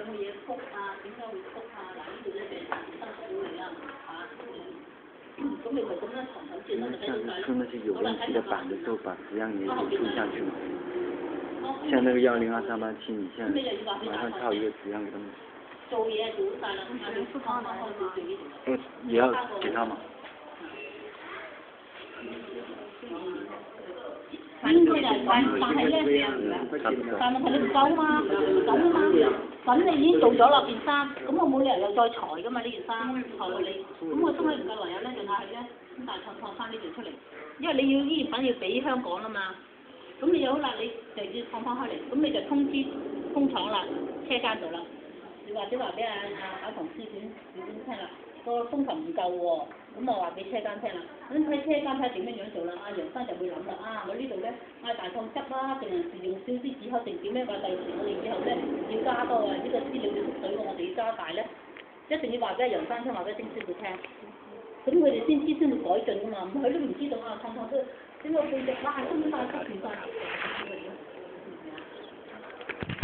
冇嘢曲啊？點解會曲啊？嗱，呢度咧就係生熟料嚟啦，咁你咪咁樣層層轉啦，就睇到晒出那些有问题的板的时候，把质量也冲下去嘛。像那个1023877，你现在马上套一个质量给他们。做嘢做晒啦，咁你復康開始做呢度。也要給他嘛。應該就係但係咧，但係問題你唔夠嘛，咁啊嘛，咁你已經做咗啦件衫，咁我冇理由又再裁噶嘛呢件衫，裁到你，咁我中間唔夠唯有咧就嗌咧，咁大創翻呢條出嚟，因為你要依然品要俾香港啦嘛，咁你有好啦，你就要放翻開嚟，咁你就通知工廠啦，車間度啦，你或者話俾阿同事點聽啦，個風頭唔夠喎。咁我話俾車間聽啦，咁睇車間睇點樣做啦，楊生就會諗啦，我呢度咧大創執啦，定還是用少啲紙口定點樣話第時我哋之後咧要加多啊，呢個資料要縮水我哋要加大咧，一定要話俾楊生聽，話俾丁師傅聽，咁佢哋先知先會改進噶嘛，咁佢都唔知道創創都點解背脊哇咁大出全晒。